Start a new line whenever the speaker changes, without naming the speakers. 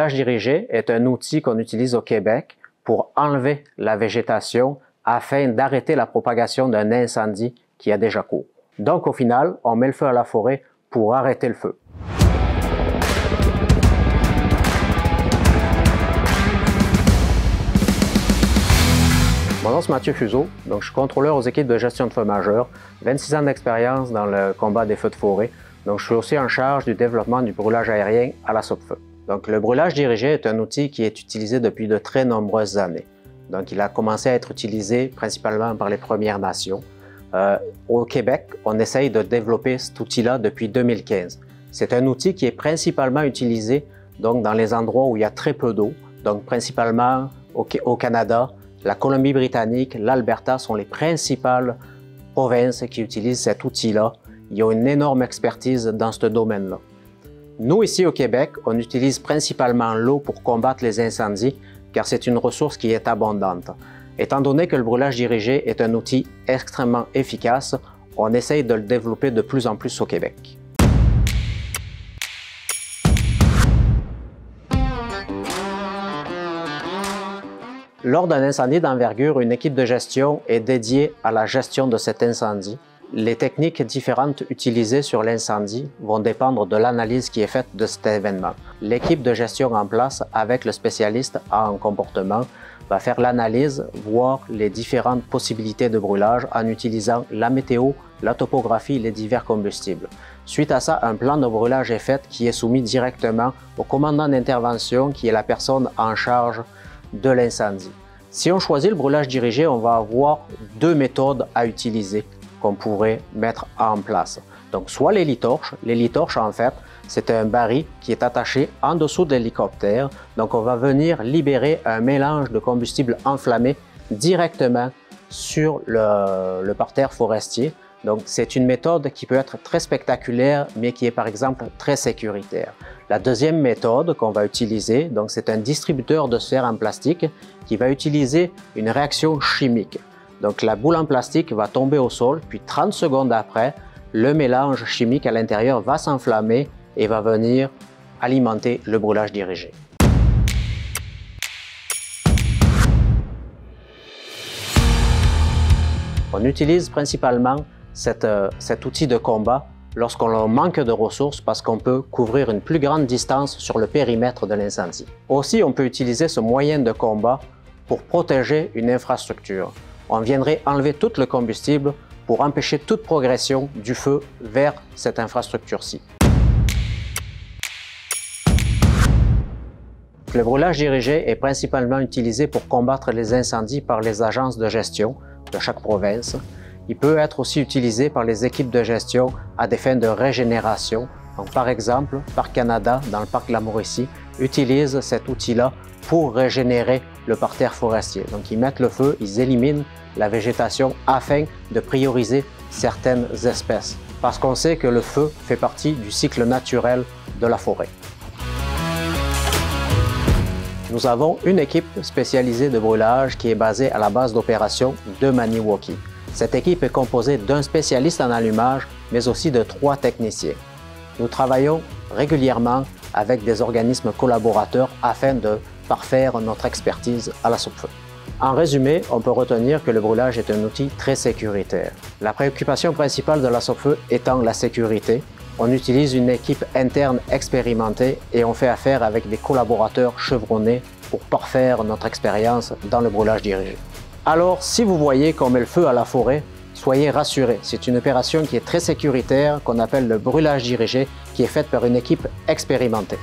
brûlage dirigé est un outil qu'on utilise au Québec pour enlever la végétation afin d'arrêter la propagation d'un incendie qui a déjà cours. Donc au final, on met le feu à la forêt pour arrêter le feu. Mon nom est Mathieu Fuseau, donc je suis contrôleur aux équipes de gestion de feux majeurs, 26 ans d'expérience dans le combat des feux de forêt. Donc je suis aussi en charge du développement du brûlage aérien à la Sopfeu. Donc le brûlage dirigé est un outil qui est utilisé depuis de très nombreuses années. Donc il a commencé à être utilisé principalement par les Premières Nations. Au Québec, on essaye de développer cet outil-là depuis 2015. C'est un outil qui est principalement utilisé donc, dans les endroits où il y a très peu d'eau, donc principalement au Canada, la Colombie-Britannique, l'Alberta sont les principales provinces qui utilisent cet outil-là. Il y a une énorme expertise dans ce domaine-là. Nous, ici au Québec, on utilise principalement l'eau pour combattre les incendies, car c'est une ressource qui est abondante. Étant donné que le brûlage dirigé est un outil extrêmement efficace, on essaye de le développer de plus en plus au Québec. Lors d'un incendie d'envergure, une équipe de gestion est dédiée à la gestion de cet incendie. Les techniques différentes utilisées sur l'incendie vont dépendre de l'analyse qui est faite de cet événement. L'équipe de gestion en place, avec le spécialiste en comportement, va faire l'analyse, voir les différentes possibilités de brûlage en utilisant la météo, la topographie et les divers combustibles. Suite à ça, un plan de brûlage est fait qui est soumis directement au commandant d'intervention qui est la personne en charge de l'incendie. Si on choisit le brûlage dirigé, on va avoir deux méthodes à utiliser qu'on pourrait mettre en place. Donc soit l'hélitorche. L'hélitorche, en fait, c'est un baril qui est attaché en dessous de l'hélicoptère. Donc on va venir libérer un mélange de combustible enflammé directement sur le parterre forestier. Donc c'est une méthode qui peut être très spectaculaire, mais qui est par exemple très sécuritaire. La deuxième méthode qu'on va utiliser, donc c'est un distributeur de sphères en plastique qui va utiliser une réaction chimique. Donc la boule en plastique va tomber au sol, puis 30 secondes après, le mélange chimique à l'intérieur va s'enflammer et va venir alimenter le brûlage dirigé. On utilise principalement cet outil de combat lorsqu'on manque de ressources parce qu'on peut couvrir une plus grande distance sur le périmètre de l'incendie. Aussi, on peut utiliser ce moyen de combat pour protéger une infrastructure. On viendrait enlever tout le combustible pour empêcher toute progression du feu vers cette infrastructure-ci. Le brûlage dirigé est principalement utilisé pour combattre les incendies par les agences de gestion de chaque province. Il peut être aussi utilisé par les équipes de gestion à des fins de régénération. Donc, par exemple, Parc Canada, dans le parc de la Mauricie, utilise cet outil-là pour régénérer le parterre forestier. Donc, ils mettent le feu, ils éliminent la végétation afin de prioriser certaines espèces. Parce qu'on sait que le feu fait partie du cycle naturel de la forêt. Nous avons une équipe spécialisée de brûlage qui est basée à la base d'opération de Maniwaki. Cette équipe est composée d'un spécialiste en allumage, mais aussi de 3 techniciens. Nous travaillons régulièrement avec des organismes collaborateurs afin de parfaire notre expertise à la Sopfeu. En résumé, on peut retenir que le brûlage est un outil très sécuritaire. La préoccupation principale de la Sopfeu étant la sécurité, on utilise une équipe interne expérimentée et on fait affaire avec des collaborateurs chevronnés pour parfaire notre expérience dans le brûlage dirigé. Alors, si vous voyez qu'on met le feu à la forêt, soyez rassurés. C'est une opération qui est très sécuritaire, qu'on appelle le brûlage dirigé, qui est faite par une équipe expérimentée.